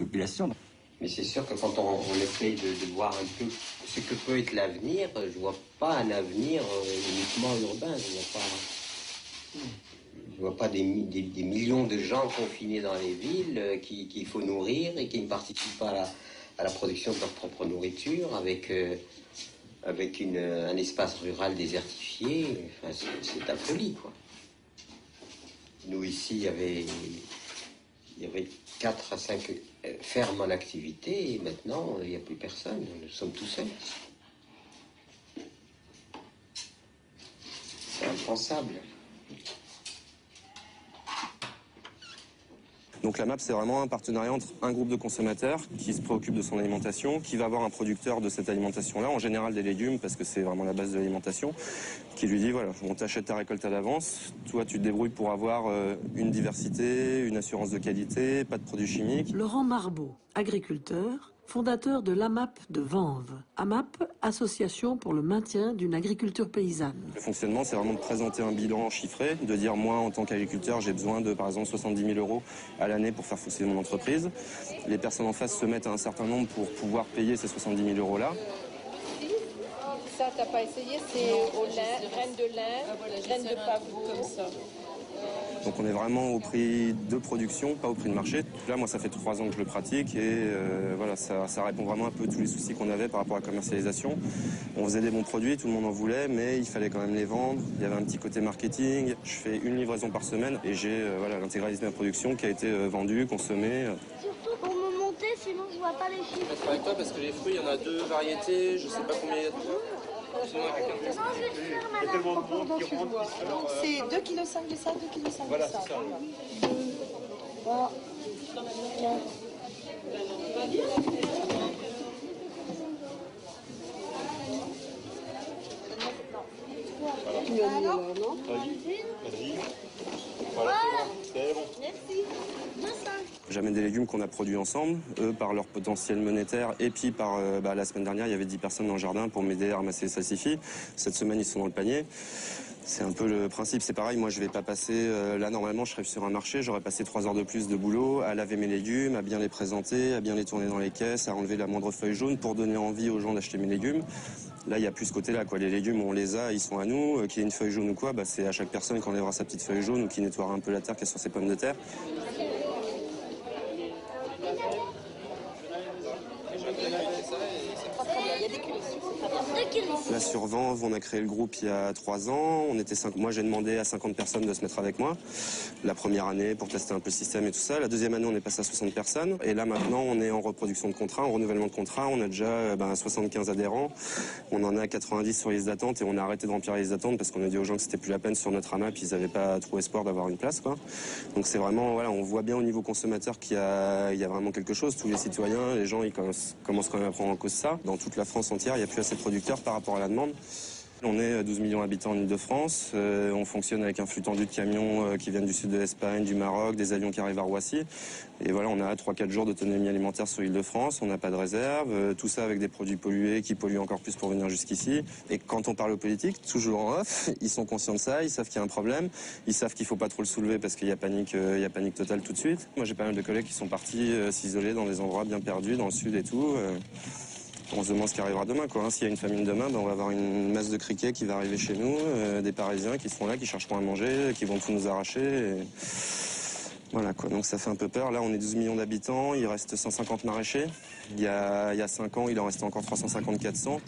population. Mais c'est sûr que quand on essaye de voir un peu ce que peut être l'avenir, je vois pas un avenir uniquement urbain. Je vois pas des millions de gens confinés dans les villes qu'il faut nourrir et qui ne participent pas à la production de leur propre nourriture avec un espace rural désertifié. Enfin, c'est la folie, quoi. Nous, ici, il y avait 4 à 5 fermes en activité, et maintenant, il n'y a plus personne. Nous sommes tout seuls. C'est impensable. Donc la MAP, c'est vraiment un partenariat entre un groupe de consommateurs qui se préoccupe de son alimentation, qui va avoir un producteur de cette alimentation-là, en général des légumes, parce que c'est vraiment la base de l'alimentation, qui lui dit, voilà, on t'achète ta récolte à l'avance, toi tu te débrouilles pour avoir une diversité, une assurance de qualité, pas de produits chimiques. Laurent Marbeau, agriculteur, fondateur de l'AMAP de Vanves. AMAP, association pour le maintien d'une agriculture paysanne. Le fonctionnement, c'est vraiment de présenter un bilan chiffré, de dire moi en tant qu'agriculteur, j'ai besoin de par exemple 70 000 € à l'année pour faire fonctionner mon entreprise. Les personnes en face se mettent à un certain nombre pour pouvoir payer ces 70 000 € là. Ça, t'as pas essayé, c'est au lin, graines de lin, graines de pavot. Comme ça. Donc on est vraiment au prix de production, pas au prix de marché. Là, moi, ça fait 3 ans que je le pratique et voilà, ça répond vraiment un peu à tous les soucis qu'on avait par rapport à la commercialisation. On faisait des bons produits, tout le monde en voulait, mais il fallait quand même les vendre. Il y avait un petit côté marketing. Je fais une livraison par semaine et j'ai voilà, l'intégralité de ma production qui a été vendue, consommée. Surtout pour me monter, sinon je vois pas les chiffres. Je vais être avec toi parce que les fruits, il y en a 2 variétés, je sais pas combien il y a de fruits. Non, je vais te faire madame. C'est 2,5 kg de ça, 2,5 kg de ça. Voilà, c'est ça. 3, 4. Tu l'as mis alors, non? Vas-y. Voilà, c'est bon. Merci. 2,5. J'amène des légumes qu'on a produits ensemble, eux par leur potentiel monétaire, et puis par la semaine dernière, il y avait 10 personnes dans le jardin pour m'aider à ramasser les salsifis. Cette semaine, ils sont dans le panier. C'est un peu le principe, c'est pareil, moi je vais pas passer, là normalement je serais sur un marché, j'aurais passé 3 heures de plus de boulot à laver mes légumes, à bien les présenter, à bien les tourner dans les caisses, à enlever la moindre feuille jaune pour donner envie aux gens d'acheter mes légumes. Là, il n'y a plus ce côté-là, quoi. Les légumes, on les a, ils sont à nous. Qu'il y ait une feuille jaune ou quoi, bah, c'est à chaque personne qui enlèvera sa petite feuille jaune ou qui nettoiera un peu la terre qui est sur ses pommes de terre. Là, sur Vanves, on a créé le groupe il y a 3 ans. Moi, j'ai demandé à 50 personnes de se mettre avec moi. La première année, pour tester un peu le système et tout ça. La deuxième année, on est passé à 60 personnes. Et là, maintenant, on est en reproduction de contrats, en renouvellement de contrats. On a déjà 75 adhérents. On en a 90 sur les listes d'attente et on a arrêté de remplir les listes d'attente parce qu'on a dit aux gens que c'était plus la peine sur notre AMAP. Ils n'avaient pas trop espoir d'avoir une place, quoi. Donc, c'est vraiment, voilà, on voit bien au niveau consommateur qu'il y a vraiment quelque chose. Tous les citoyens, les gens, ils commencent quand même à prendre en cause ça. Dans toute la France entière, il n'y a plus assez de producteurs par rapport à la demande. On est 12 millions d'habitants en Ile-de-France. On fonctionne avec un flux tendu de camions qui viennent du sud de l'Espagne, du Maroc, des avions qui arrivent à Roissy. Et voilà, on a 3-4 jours d'autonomie alimentaire sur l'Île-de-France. On n'a pas de réserve. Tout ça avec des produits pollués qui polluent encore plus pour venir jusqu'ici. Et quand on parle aux politiques, toujours en off, ils sont conscients de ça. Ils savent qu'il y a un problème. Ils savent qu'il ne faut pas trop le soulever parce qu'il y a panique totale tout de suite. Moi, j'ai pas mal de collègues qui sont partis s'isoler dans des endroits bien perdus, dans le sud et tout. On se demande ce qui arrivera demain, quoi. S'il y a une famine demain, on va avoir une masse de criquets qui va arriver chez nous, des Parisiens qui seront là, qui chercheront à manger, qui vont tout nous arracher. Et... Voilà, quoi. Donc ça fait un peu peur. Là, on est 12 millions d'habitants, il reste 150 maraîchers. Il y a 5 ans, il en restait encore 350-400.